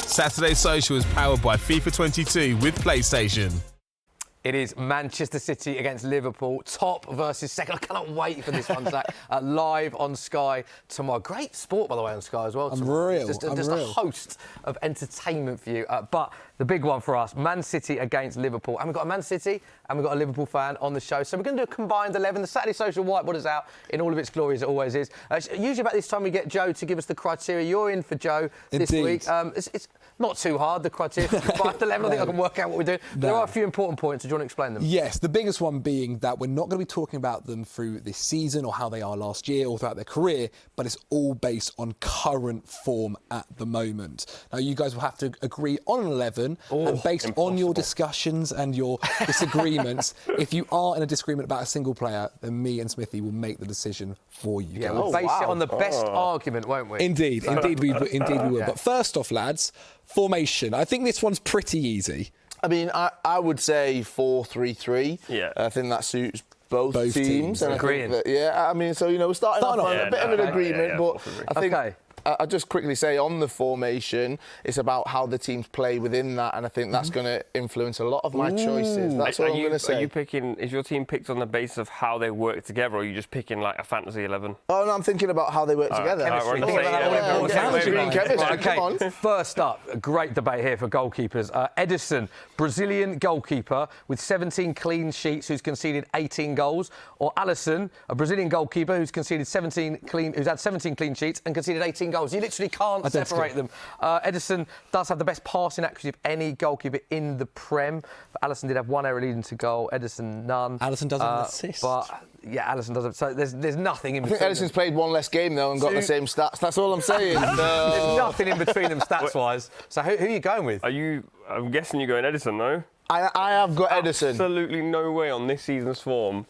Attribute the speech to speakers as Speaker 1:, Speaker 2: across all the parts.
Speaker 1: Saturday Social is powered by FIFA 22 with PlayStation.
Speaker 2: It is Manchester City against Liverpool, top versus second. I cannot wait for this one, Zach. Live on Sky tomorrow. Great sport, by the way, on Sky as well.
Speaker 3: Unreal.
Speaker 2: Just a host of entertainment for you. But the big one for us, Man City against Liverpool. And we've got a Man City and we've got a Liverpool fan on the show. So we're going to do a combined 11. The Saturday Social whiteboard is out in all of its glory, as it always is. Usually about this time we get Joe to give us the criteria. You're in for Joe this week. It's not too hard, the criteria. Combined 11, I think I can work out what we're doing. There are a few important points. Do you want to explain them?
Speaker 3: Yes, the biggest one being that we're not going to be talking about them through this season or how they are last year or throughout their career, but it's all based on current form at the moment. Now, you guys will have to agree on an 11, and based on your discussions and your disagreements, if you are in a disagreement about a single player, then me and Smithy will make the decision for you.
Speaker 2: Yeah, we'll base it on the best argument, won't we?
Speaker 3: Indeed, indeed we will. But first off, lads, formation. I think this one's pretty easy.
Speaker 4: I mean, I would say 4-3-3. Yeah. I think that suits both teams. And
Speaker 2: agreeing.
Speaker 4: I mean, so, we're starting off on a bit of an agreement, but I think...
Speaker 2: Okay.
Speaker 4: I'll just quickly say on the formation, it's about how the teams play within that, and I think that's going to influence a lot of my choices. That's what I'm going to say.
Speaker 5: Are you picking? Is your team picked on the basis of how they work together, or are you just picking like a fantasy 11?
Speaker 4: Oh no, I'm thinking about how they work together.
Speaker 2: Come on. First up, a great debate here for goalkeepers. Edison, Brazilian goalkeeper with 17 clean sheets, who's conceded 18 goals, or Alisson, a Brazilian goalkeeper who's conceded who's had 17 clean sheets and conceded 18 goals. You literally can't separate them. Edison does have the best passing accuracy of any goalkeeper in the Prem. But Alisson did have one error leading to goal. Edison, none.
Speaker 3: Alisson does have an assist.
Speaker 2: But yeah, Alisson doesn't. So there's nothing in between.
Speaker 4: I think Edison's played one less game though and got the same stats. That's all I'm saying.
Speaker 2: There's nothing in between them stats-wise. So who are you going with?
Speaker 5: I'm guessing you're going Edison, no?
Speaker 4: I have got Edison.
Speaker 5: Absolutely no way on this season's form.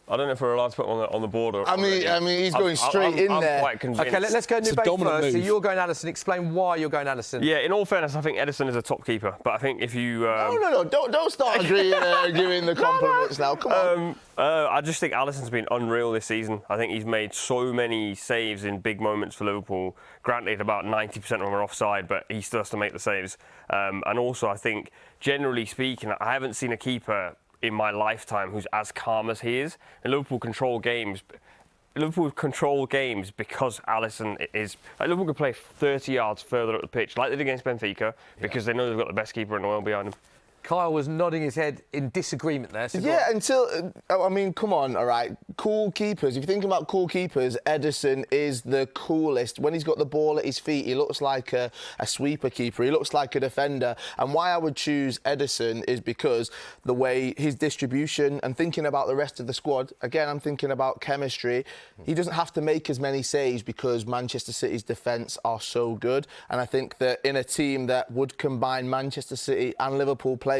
Speaker 5: I don't know if we're allowed to put him on the board.
Speaker 4: I mean, he's going straight in there.
Speaker 5: I'm quite convinced.
Speaker 2: Okay, let's go Nubaid first. So you're going Alisson. Explain why you're going Alisson.
Speaker 5: Yeah, in all fairness, I think Edison is a top keeper. But I think if you...
Speaker 4: No, don't start giving the compliments now. Come on.
Speaker 5: I just think Alisson's been unreal this season. I think he's made so many saves in big moments for Liverpool. Granted, about 90% of them are offside, but he still has to make the saves. And also, I think, generally speaking, I haven't seen a keeper in my lifetime who's as calm as he is. And Liverpool control games because Alisson is... Liverpool can play 30 yards further up the pitch, like they did against Benfica, because they know they've got the best keeper in the world behind them.
Speaker 2: Kyle was nodding his head in disagreement there. So
Speaker 4: I mean, come on, all right. Cool keepers. If you think about cool keepers, Edison is the coolest. When he's got the ball at his feet, he looks like a sweeper keeper. He looks like a defender. And why I would choose Edison is because the way his distribution and thinking about the rest of the squad, again, I'm thinking about chemistry. He doesn't have to make as many saves because Manchester City's defence are so good. And I think that in a team that would combine Manchester City and Liverpool players,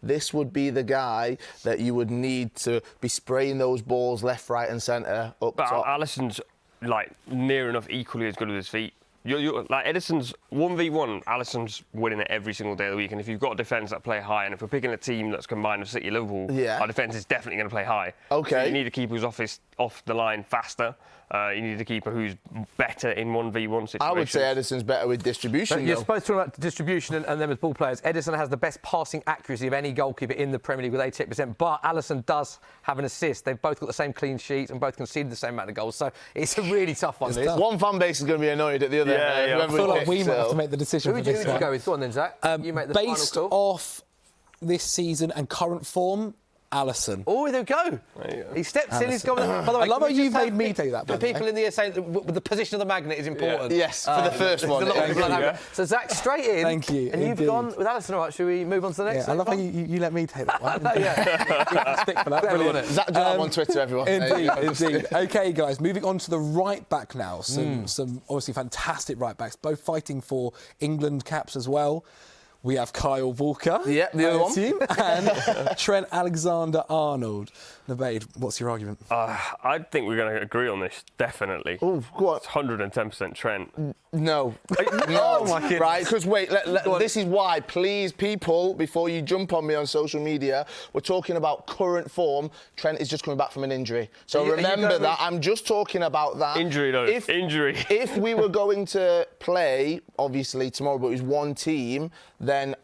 Speaker 4: this would be the guy that you would need to be spraying those balls left, right and centre up top.
Speaker 5: Alisson's like near enough equally as good with his feet. You're like Edison's 1v1, Alisson's winning it every single day of the week. And if you've got a defence that play high, and if we're picking a team that's combined with City and Liverpool, our defence is definitely going to play high.
Speaker 4: Okay.
Speaker 5: So you need a keeper who's off the line faster. You need a keeper who's better in 1v1 situations.
Speaker 4: I would say Edison's better with distribution.
Speaker 2: You're supposed to talk about distribution and them as ball players. Edison has the best passing accuracy of any goalkeeper in the Premier League with 88%, but Alisson does have an assist. They've both got the same clean sheet and both conceded the same amount of goals. So it's a really tough one.
Speaker 4: One fan base is going to be annoyed at the other.
Speaker 3: I feel like we might have to make the decision for this one.
Speaker 2: Who would you go with? Go on then, Zach. You make the
Speaker 3: based
Speaker 2: final call.
Speaker 3: off this season and current form, Alisson.
Speaker 2: Oh, there we go. He steps in, he's gone. By the way,
Speaker 3: I love how you've made me do that.
Speaker 2: The people in the air saying the position of the magnet is important.
Speaker 4: Yes, for the first one.
Speaker 2: So Zach, straight in.
Speaker 3: Thank you.
Speaker 2: And you've gone with Alisson. All right, should we move on to the next?
Speaker 3: I love how you let me take that one.
Speaker 2: Stick for that.
Speaker 3: Brilliant.
Speaker 4: Zach Jam on Twitter, everyone.
Speaker 3: Indeed. Okay, guys, moving on to the right back now. Some obviously fantastic right backs, both fighting for England caps as well. we have Kyle Walker.
Speaker 4: Yep, the other one.
Speaker 3: And Trent Alexander-Arnold. Nubaid, what's your argument?
Speaker 5: I think we're going to agree on this, definitely.
Speaker 4: Oh, go on.
Speaker 5: It's 110% Trent.
Speaker 4: No.
Speaker 2: Oh, my goodness.
Speaker 4: Right, because wait, this is why, please, people, before you jump on me on social media, we're talking about current form. Trent is just coming back from an injury. So remember that. I'm just talking about that.
Speaker 5: Injury, though. Injury.
Speaker 4: If we were going to play, obviously, tomorrow, but it was one team, then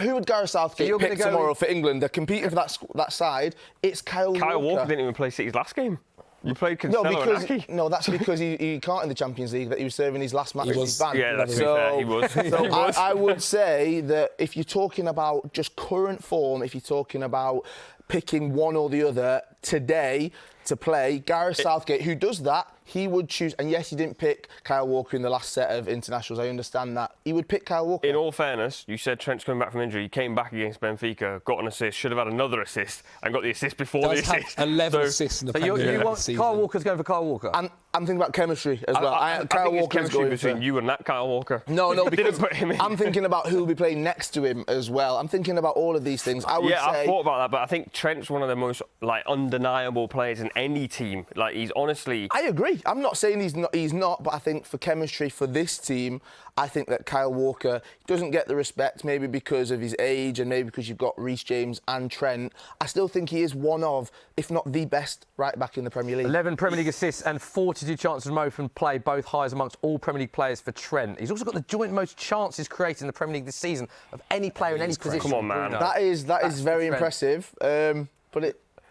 Speaker 4: who would Gareth Southgate pick tomorrow for England? They're competing for that side. It's Kyle Walker.
Speaker 5: Kyle Walker didn't even play City's last game. You played Cancelo and Aki.
Speaker 4: No, that's because he can't in the Champions League, that he was serving his last match.
Speaker 3: He was.
Speaker 5: Yeah, that's fair. He was.
Speaker 4: I would say that if you're talking about just current form, if you're talking about picking one or the other today to play, Gareth Southgate, who does that, he would choose. And yes, he didn't pick Kyle Walker in the last set of internationals. I understand that. He would pick Kyle Walker.
Speaker 5: In all fairness, you said Trent's coming back from injury. He came back against Benfica, got an assist, should have had another assist, and got the assist before the assist.
Speaker 3: 11 assists in the Premier League this season.
Speaker 2: Kyle Walker's going for Kyle Walker?
Speaker 4: I'm thinking about chemistry as well.
Speaker 5: I
Speaker 4: Kyle
Speaker 5: think
Speaker 4: Walker's
Speaker 5: it's chemistry
Speaker 4: going
Speaker 5: between you and that Kyle Walker.
Speaker 4: No, because
Speaker 5: Didn't put him in.
Speaker 4: I'm thinking about who will be playing next to him as well. I'm thinking about all of these things.
Speaker 5: I've thought about that, but I think Trent's one of the most undeniable players in any team. He's honestly.
Speaker 4: I agree. I'm not saying he's not, but I think for chemistry for this team, I think that Kyle Walker doesn't get the respect, maybe because of his age and maybe because you've got Reece James and Trent. I still think he is one of, if not the best, right back in the Premier League.
Speaker 2: 11 Premier League assists and 42 chances from open play, both highest amongst all Premier League players for Trent. He's also got the joint most chances created in the Premier League this season of any player in any position.
Speaker 5: Come on, man.
Speaker 4: That is very impressive.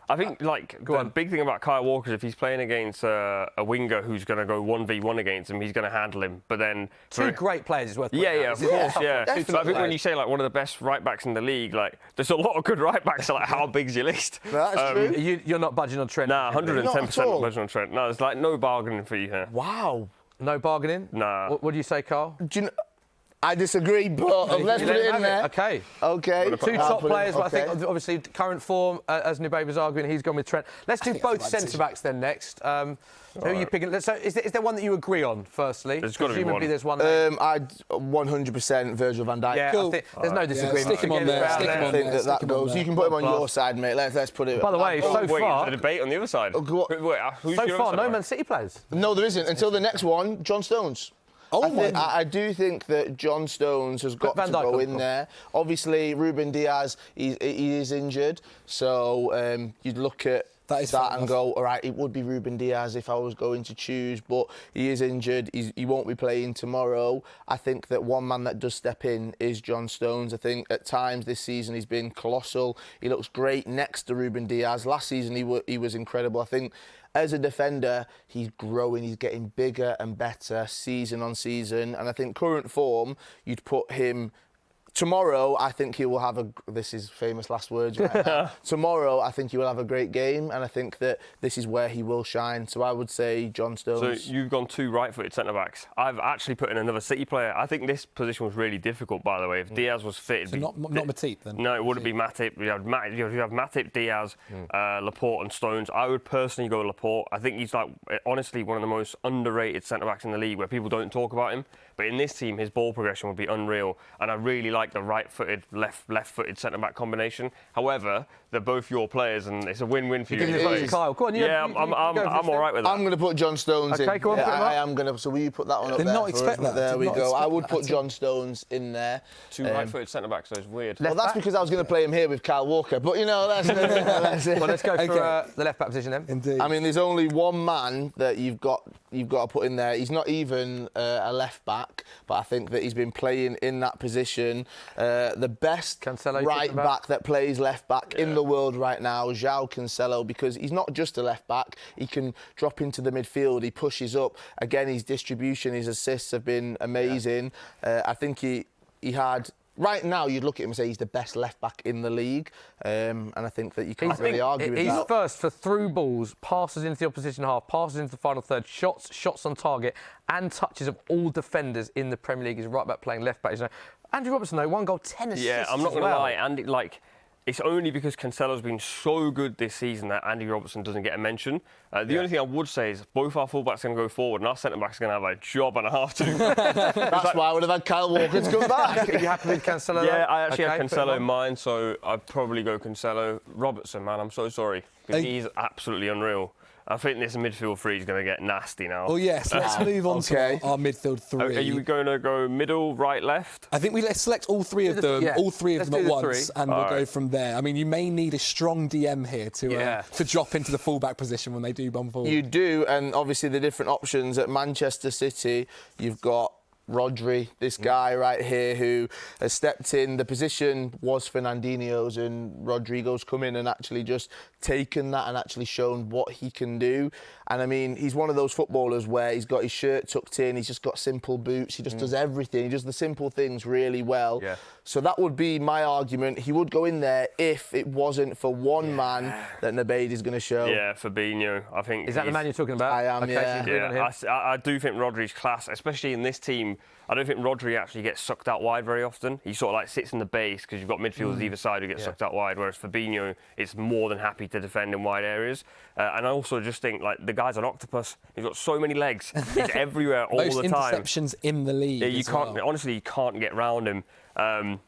Speaker 5: I think, the big thing about Kyle Walker is if he's playing against a winger who's going to go 1v1 against him, he's going to handle him. But then...
Speaker 2: Two great players is worth pointing
Speaker 5: Yeah,
Speaker 2: out.
Speaker 5: of course, yeah.
Speaker 4: Definitely.
Speaker 5: So I think when you say, one of the best right-backs in the league, there's a lot of good right-backs, how big's your list?
Speaker 4: That's true.
Speaker 2: You're not budging on Trent?
Speaker 5: Nah, 110% budging on Trent. No, there's, no bargaining for you here.
Speaker 4: Wow.
Speaker 2: No bargaining?
Speaker 5: Nah.
Speaker 2: What do you say, Carl?
Speaker 4: Do you know, I disagree, but let's put it in there.
Speaker 2: Okay. Two top players, but I think obviously current form, as Nubaid was arguing, he's gone with Trent. Let's do both centre-backs then next. Who are you picking? So is there one that you agree on, firstly?
Speaker 5: There's got to be one.
Speaker 2: Presumably there's one.
Speaker 4: I'd 100% Virgil van Dijk.
Speaker 2: Yeah,
Speaker 4: cool.
Speaker 2: I think there's no disagreement.
Speaker 3: Stick him on there.
Speaker 4: I think that goes. You can put him on your side, mate. Let's put it.
Speaker 2: By the way, so far...
Speaker 5: the debate on the other side. Who's
Speaker 2: So
Speaker 5: your
Speaker 2: far,
Speaker 5: other
Speaker 2: no
Speaker 5: side?
Speaker 2: Man City players.
Speaker 4: No, there isn't. Until the next one, John Stones. I do think that John Stones has got to go in there. Obviously, Ruben Diaz, he is injured. So you'd look at that and go, all right, it would be Ruben Diaz if I was going to choose, but he is injured. He won't be playing tomorrow. I think that one man that does step in is John Stones. I think at times this season he's been colossal. He looks great next to Ruben Diaz. Last season he was incredible. I think as a defender, he's growing, he's getting bigger and better season on season. And I think current form, you'd put him... Tomorrow, I think he will have this is famous last words right now. Tomorrow, I think he will have a great game, and I think that this is where he will shine. So I would say John Stones.
Speaker 5: So you've gone two right-footed centre-backs. I've actually put in another City player. I think this position was really difficult, by the way. If Diaz was fit...
Speaker 3: So not Matip, then?
Speaker 5: No, it wouldn't be Matip. You have Matip, Diaz, Laporte and Stones. I would personally go Laporte. I think he's, honestly, one of the most underrated centre-backs in the league where people don't talk about him. But in this team, his ball progression would be unreal. And I really like the right-footed, left-footed centre-back combination. However, they're both your players, and it's a win-win for you.
Speaker 2: You're giving Kyle. Go on,
Speaker 5: I'm all right with that.
Speaker 4: I'm going to put John Stones in.
Speaker 2: Okay, go on, put him up.
Speaker 4: I am going to. So will you put that one up
Speaker 3: Did
Speaker 4: there?
Speaker 3: not expect that.
Speaker 4: There we go. I would put John Stones in there.
Speaker 5: Two right-footed centre-backs, so it's weird.
Speaker 4: Well, that's because I was going to play him here with Kyle Walker. But, that's it.
Speaker 2: Well, let's go for the left-back position then.
Speaker 3: Indeed.
Speaker 4: I mean, there's only one man that you've got to put in there. He's not even a left-back, but I think that he's been playing in that position. The best right-back that plays left-back in the world right now, João Cancelo, because he's not just a left-back. He can drop into the midfield. He pushes up. Again, his distribution, his assists have been amazing. I think he had... Right now, you'd look at him and say he's the best left-back in the league. And I think that you can't really argue with that.
Speaker 2: He's first for through balls, passes into the opposition half, passes into the final third, shots on target, and touches of all defenders in the Premier League. He's right back playing left-back. Andrew Robertson, though, 1 goal, 10 assists.
Speaker 5: Yeah, I'm not going to lie. Andy, it's only because Cancelo's been so good this season that Andy Robertson doesn't get a mention. The only thing I would say is both our fullbacks are going to go forward and our centre-backs are going to have a job and a half to do.
Speaker 4: That's why I would have had Kyle Walker to come back.
Speaker 2: Are you happy with Cancelo?
Speaker 5: Yeah, I actually had
Speaker 2: put him
Speaker 5: Cancelo
Speaker 2: on.
Speaker 5: in mind, so I'd probably go Cancelo. Robertson, man, I'm so sorry. Because he's absolutely unreal. I think this midfield three is going to get nasty now.
Speaker 3: Oh yes, let's move on to our midfield three.
Speaker 5: Are you going to go middle, right, left?
Speaker 3: I think let's select all three of them, all three of them at once, and we'll go from there. I mean, you may need a strong DM here to drop into the fullback position when they do bomb forward.
Speaker 4: You do, and obviously the different options at Manchester City, you've got Rodri, this guy right here who has stepped in. The position was Fernandinho's, and Rodrigo's come in and actually just taken that and actually shown what he can do. And I mean, he's one of those footballers where he's got his shirt tucked in, he's just got simple boots, he just does everything, he does the simple things really well.
Speaker 2: Yeah.
Speaker 4: So that would be my argument. He would go in there if it wasn't for one man that Nubaid is going to show.
Speaker 5: Yeah, Fabinho. I think.
Speaker 2: Is that the man you're talking about?
Speaker 4: I am, yeah.
Speaker 2: So you're agreeing on him?
Speaker 5: I do think Rodri's class, especially in this team. I don't think Rodri actually gets sucked out wide very often. He sort of like sits in the base because you've got midfielders either side who get sucked out wide, whereas Fabinho is more than happy to defend in wide areas. And I also just think like the guy's an octopus. He's got so many legs. He's everywhere all
Speaker 3: Most
Speaker 5: the time.
Speaker 3: interceptions in the league.
Speaker 5: Yeah, you can't. Honestly, you can't get round him.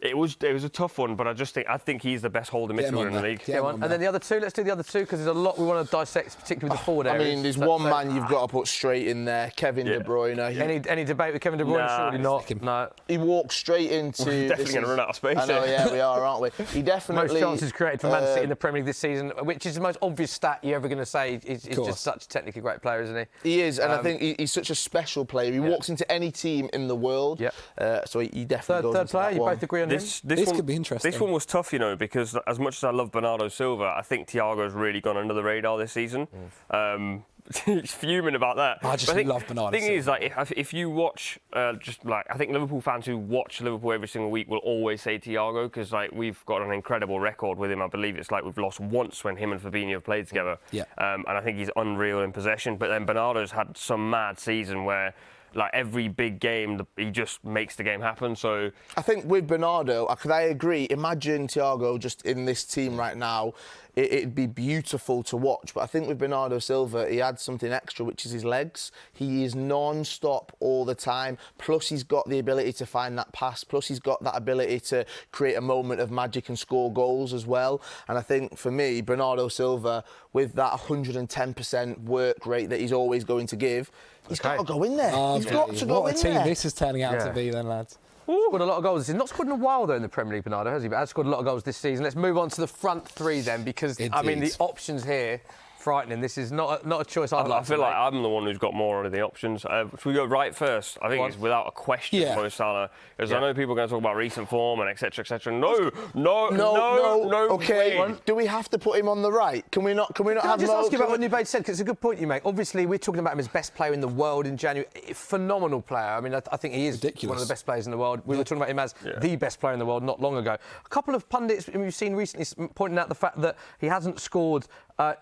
Speaker 5: It was a tough one, but I think he's the best holding midfielder in the league.
Speaker 2: And then the other two, let's do the other two because there's a lot we want to dissect, particularly with the forward areas.
Speaker 4: I mean, there's one man you've got to put straight in there, Kevin De Bruyne.
Speaker 2: Any debate with Kevin De Bruyne?
Speaker 5: Nah,
Speaker 2: Surely not. No.
Speaker 4: He walked straight into.
Speaker 5: We're definitely going to run out of space.
Speaker 4: I know, yeah, we are, aren't we? He definitely.
Speaker 2: Most chances created for Man City in the Premier League this season, which is the most obvious stat you're ever going to say. He's just such a technically great player, isn't he?
Speaker 4: He is, and I think he's such a special player. He walks into any team in the world. So he definitely goes
Speaker 2: third
Speaker 4: into
Speaker 2: player.
Speaker 4: that
Speaker 2: You
Speaker 4: one.
Speaker 2: both agree on him?
Speaker 3: This
Speaker 5: one
Speaker 3: could be interesting.
Speaker 5: This one was tough, you know, because as much as I love Bernardo Silva, I think Thiago's really gone under the radar this season. He's fuming about that.
Speaker 3: I just love Bernardo
Speaker 5: The thing is,
Speaker 3: Silva.
Speaker 5: like, if you watch, I think Liverpool fans who watch Liverpool every single week will always say Thiago because, like, we've got an incredible record with him. I believe it's like we've lost once when him and Fabinho have played together.
Speaker 3: Yeah.
Speaker 5: And I think he's unreal in possession. But then Bernardo's had some mad season where, like, every big game, he just makes the game happen. So
Speaker 4: I think with Bernardo, could I agree? Imagine Thiago just in this team right now. It'd be beautiful to watch. But I think with Bernardo Silva, he adds something extra, which is his legs. He is non-stop all the time. Plus, he's got the ability to find that pass. Plus, he's got that ability to create a moment of magic and score goals as well. And I think, for me, Bernardo Silva, with that 110% work rate that he's always going to give, he's got to go in there. He's got to go in there.
Speaker 3: What a team this is turning out to be then, lads.
Speaker 2: Scored a lot of goals. He's not scored in a while, though, in the Premier League, Bernardo, has he? But has scored a lot of goals this season. Let's move on to the front three, then, because, I mean, the options here, frightening. This is not a choice I'd like to make.
Speaker 5: I feel like I'm the one who's got more of the options. Should we go right first? I think it's without a question Mo Salah. Because I know people are going to talk about recent form and etc. etc. No.
Speaker 4: Okay. Do we have to put him on the right? Can we not have
Speaker 2: Can I just
Speaker 4: Mo?
Speaker 2: ask you about what Nubaid said? Because it's a good point you make. Obviously, we're talking about him as best player in the world in January. Phenomenal player. I mean, I think he is one of the best players in the world. We were talking about him as the best player in the world not long ago. A couple of pundits we've seen recently pointing out the fact that he hasn't scored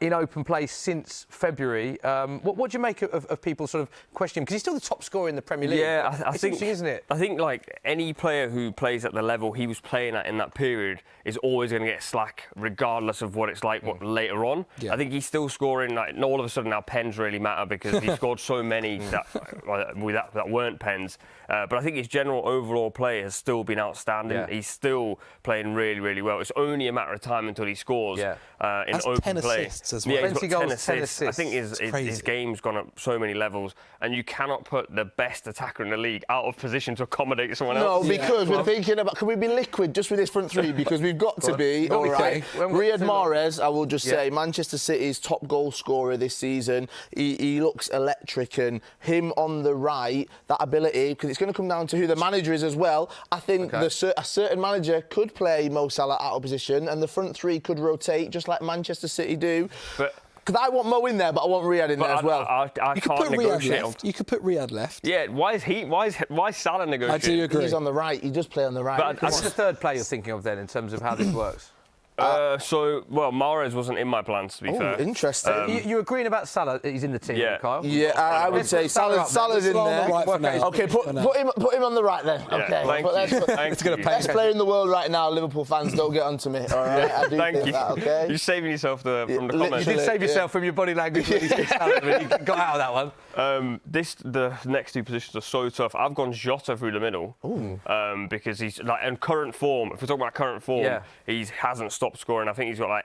Speaker 2: in open play since February. What do you make of people sort of questioning him? Because he's still the top scorer in the Premier League.
Speaker 5: Yeah, I
Speaker 2: it's
Speaker 5: think,
Speaker 2: interesting, isn't it?
Speaker 5: I think, like, any player who plays at the level he was playing at in that period is always going to get slack, regardless of what it's like later on.
Speaker 3: Yeah.
Speaker 5: I think he's still scoring. Like, all of a sudden now pens really matter because he scored so many that weren't pens. But I think his general overall play has still been outstanding.
Speaker 2: Yeah.
Speaker 5: He's still playing really, really well. It's only a matter of time until he scores in
Speaker 3: That's
Speaker 5: open
Speaker 3: 10
Speaker 5: play.
Speaker 3: assists as well.
Speaker 5: Yeah, he's got
Speaker 2: 20
Speaker 5: 10
Speaker 2: goals,
Speaker 5: assists.
Speaker 2: 10
Speaker 5: I think
Speaker 2: assists.
Speaker 5: his game's gone up so many levels, and you cannot put the best attacker in the league out of position to accommodate someone else.
Speaker 4: No, because we're thinking about, can we be liquid just with this front three? Because we've got to be, all right. Riyad Mahrez, I will just say, Manchester City's top goal scorer this season. He looks electric, and him on the right, that ability, because it's going to come down to who the manager is as well. I think a certain manager could play Mo Salah out of position, and the front three could rotate, just like Manchester City do. Because I want Mo in there, but I want Riyad in there as well.
Speaker 5: I can't negotiate.
Speaker 3: You could put Riyad left.
Speaker 5: Yeah, why is Salah negotiating?
Speaker 3: I do agree.
Speaker 4: He's on the right. He does play on the right.
Speaker 2: What's the third player you're thinking of then in terms of how this works?
Speaker 5: Mahrez wasn't in my plans, to be fair.
Speaker 4: Interesting.
Speaker 2: You're agreeing about Salah? He's in the team,
Speaker 5: Yeah.
Speaker 2: Kyle?
Speaker 4: Yeah, I would say Salah's in there.
Speaker 3: Right for now.
Speaker 4: Okay, put him on the right then.
Speaker 5: Yeah,
Speaker 4: Okay,
Speaker 5: thank you.
Speaker 4: best player in the world right now. Liverpool fans, don't get onto me. All right, I do
Speaker 5: Thank
Speaker 4: think
Speaker 5: you.
Speaker 4: that. Okay.
Speaker 5: You're saving yourself from the comments.
Speaker 2: You did save yourself from your body language when you said Salah, but you got out of that one.
Speaker 5: The next two positions are so tough. I've gone Jota through the middle because he's like in current form. If we're talking about current form, he hasn't stopped scoring. I think he's got like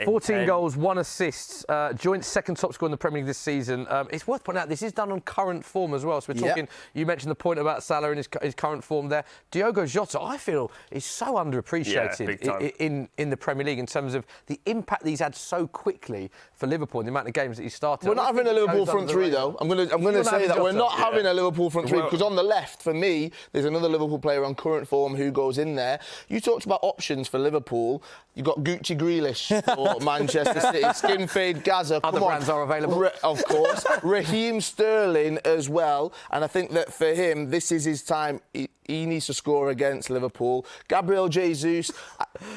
Speaker 2: 14
Speaker 5: 10.
Speaker 2: goals, 1 assist, joint second top scorer in the Premier League this season. It's worth pointing out this is done on current form as well. So we're talking. You mentioned the point about Salah and his current form there. Diogo Jota, I feel, is so underappreciated in the Premier League in terms of the impact that he's had so quickly for Liverpool and the amount of games that he started.
Speaker 4: We're not having a Liverpool front three though. I'm going to say that we're not having a Liverpool front three because on the left, for me, there's another Liverpool player on current form who goes in there. You talked about options for Liverpool. You've got Gucci Grealish for Manchester City, Skin Fade Gaza.
Speaker 2: Other brands are available.
Speaker 4: Of course. Raheem Sterling as well. And I think that for him, this is his time. He needs to score against Liverpool. Gabriel Jesus,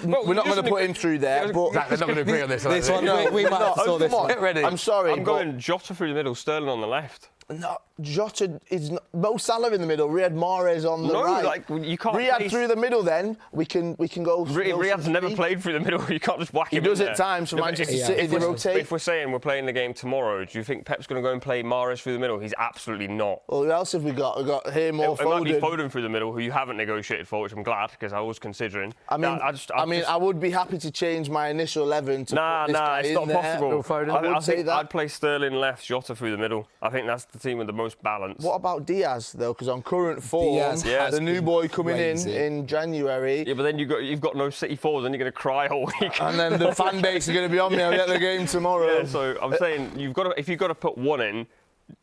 Speaker 4: we're not going to put him through there. But
Speaker 2: They're not going to agree on this.
Speaker 3: This one, we might have saw this one.
Speaker 2: Get ready.
Speaker 4: I'm sorry.
Speaker 5: I'm going Jota through the middle, Sterling on the left.
Speaker 4: No, Jota is Mo Salah in the middle. Riyad Mahrez on the right.
Speaker 5: Like you can't.
Speaker 4: Riyad through the middle. Then we can go.
Speaker 5: Riyad's never played through the middle. You can't just whack him.
Speaker 4: He does
Speaker 5: in
Speaker 4: at
Speaker 5: there.
Speaker 4: times for Manchester City. They rotate.
Speaker 5: If we're saying we're playing the game tomorrow, do you think Pep's going to go and play Mahrez through the middle? He's absolutely not.
Speaker 4: Well, who else have we got? We've got him or
Speaker 5: It might be
Speaker 4: Foden.
Speaker 5: Foden through the middle, who you haven't negotiated for, which I'm glad because I was considering.
Speaker 4: I would be happy to change my initial 11 to put this guy
Speaker 5: it's
Speaker 4: in
Speaker 5: not
Speaker 4: there.
Speaker 5: possible.
Speaker 4: I
Speaker 5: think
Speaker 4: that.
Speaker 5: I'd play Sterling left, Jota through the middle. I think that's the team with the most balance.
Speaker 4: What about Diaz though? Because on current form, the new boy coming in January.
Speaker 5: Yeah, but then you've got no City forwards, and you're going to cry all week.
Speaker 4: And then the fan base is going to be on me. I'll get the game tomorrow.
Speaker 5: Yeah, so I'm saying if you've got to put one in,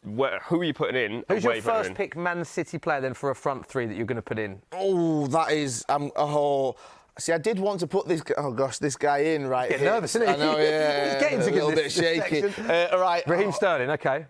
Speaker 5: who are you putting in?
Speaker 2: Who's your first pick Man City player then for a front three that you're going to put in?
Speaker 4: Oh, that is See, I did want to put this guy in right here.
Speaker 2: Getting nervous, isn't he?
Speaker 4: I know, yeah.
Speaker 2: He's getting to
Speaker 4: a little bit shaky. All right.
Speaker 2: Raheem Sterling, okay.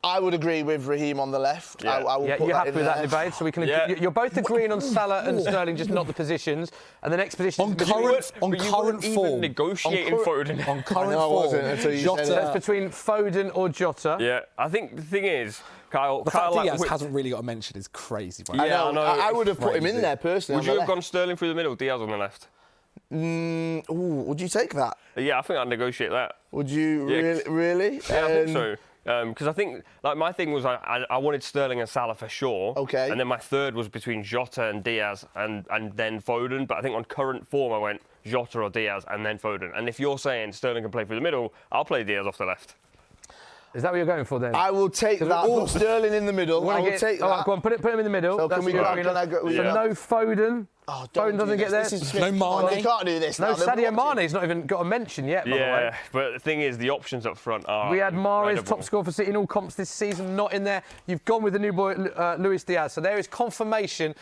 Speaker 4: I would agree with Raheem on the left.
Speaker 5: Yeah.
Speaker 4: I will put
Speaker 2: you're
Speaker 4: that
Speaker 2: happy
Speaker 4: in
Speaker 2: with
Speaker 4: there.
Speaker 2: that debate? So we can. You're both agreeing on Salah and Sterling, just not the positions. And the next position
Speaker 3: on current form.
Speaker 5: Negotiating Foden.
Speaker 3: On current
Speaker 4: wasn't until you
Speaker 3: Jota.
Speaker 4: said that.
Speaker 2: It's between Foden or Jota.
Speaker 5: Yeah, I think the thing is, Kyle.
Speaker 3: The fact Diaz hasn't really got a mention is crazy. Right?
Speaker 5: Yeah, I know.
Speaker 4: I would have put him in there personally.
Speaker 5: Would you have gone Sterling through the middle, Diaz on the left?
Speaker 4: Would you take that?
Speaker 5: Yeah, I think I'd negotiate that.
Speaker 4: Would you really?
Speaker 5: Yeah, I think so. Because I think, like, my thing was I wanted Sterling and Salah for sure.
Speaker 4: Okay.
Speaker 5: And then my third was between Jota and Diaz and then Foden. But I think on current form, I went Jota or Diaz and then Foden. And if you're saying Sterling can play through the middle, I'll play Diaz off the left.
Speaker 2: Is that what you're going for then?
Speaker 4: I will take that. Put Sterling in the middle. I will take that.
Speaker 2: All right, go on, put him in the middle.
Speaker 4: So
Speaker 2: That's
Speaker 4: can we go? Can I go?
Speaker 2: So no Foden.
Speaker 4: Oh,
Speaker 2: Foden doesn't get there.
Speaker 3: No Mane.
Speaker 4: You can't do this.
Speaker 2: No,
Speaker 4: now.
Speaker 2: Sadio Mane's not even got a mention yet, by the way.
Speaker 5: Yeah, but the thing is, the options up front are.
Speaker 2: Riyad Mahrez,
Speaker 5: incredible.
Speaker 2: top scorer for City in all comps this season, not in there. You've gone with the new boy, Luis Diaz. So there is confirmation.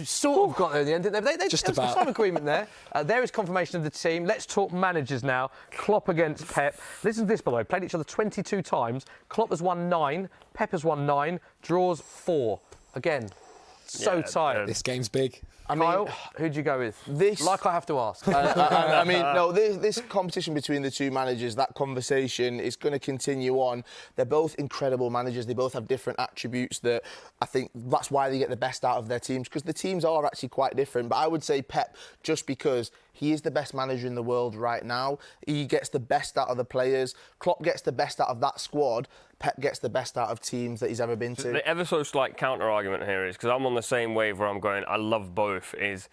Speaker 2: Sort of got there in the end, didn't they?
Speaker 3: Just
Speaker 2: there was
Speaker 3: about.
Speaker 2: some agreement there. There is confirmation of the team. Let's talk managers now. Klopp against Pep. Listen to this, by the way. Played each other 22 times. Klopp has won 9. Pep has won 9. Draws 4. Again, so tight.
Speaker 3: This game's big.
Speaker 2: Kyle, who'd you go with? Like I have to ask.
Speaker 4: I mean, no, this competition between the two managers, that conversation is going to continue on. They're both incredible managers. They both have different attributes that I think that's why they get the best out of their teams, because the teams are actually quite different. But I would say Pep, just because he is the best manager in the world right now. He gets the best out of the players. Klopp gets the best out of that squad. Pep gets the best out of teams that he's ever been to.
Speaker 5: The ever so slight counter argument here is, because I'm on the same wave where I'm going, I love both, is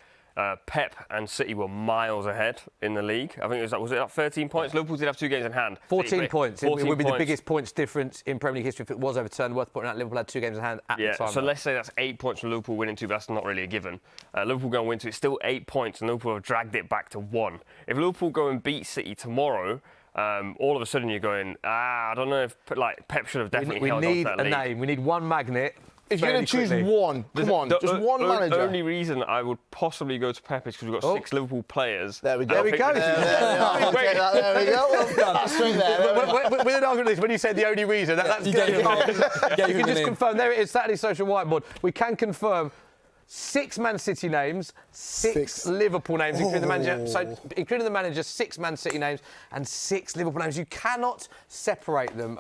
Speaker 5: Pep and City were miles ahead in the league. I think was it like 13 points? Liverpool did have 2 games in hand.
Speaker 2: 14 points.
Speaker 5: 14
Speaker 2: it would be
Speaker 5: points.
Speaker 2: the biggest points difference in Premier League history if it was overturned. Worth pointing out, Liverpool had 2 games in hand at the time.
Speaker 5: So let's say that's 8 points from Liverpool winning 2, but that's not really a given. Liverpool go and win 2, it's still 8 points, and Liverpool have dragged it back to 1. If Liverpool go and beat City tomorrow, all of a sudden you're going, I don't know if Pep should have definitely held on to that league.
Speaker 2: We need a name. We need one magnet.
Speaker 4: If you're going to choose one, come on, just one manager.
Speaker 5: The only reason I would possibly go to Pep is because we've got 6 Liverpool players.
Speaker 4: There we go.
Speaker 2: There we go.
Speaker 4: There we go. Well done. That's straight there.
Speaker 2: With an argument like this, when you said the only reason, that's good. You can just confirm. There it is, Saturday Social Whiteboard. We can confirm 6 Man City names, six Liverpool names, including the manager. So, including the manager, 6 Man City names and 6 Liverpool names. You cannot separate them.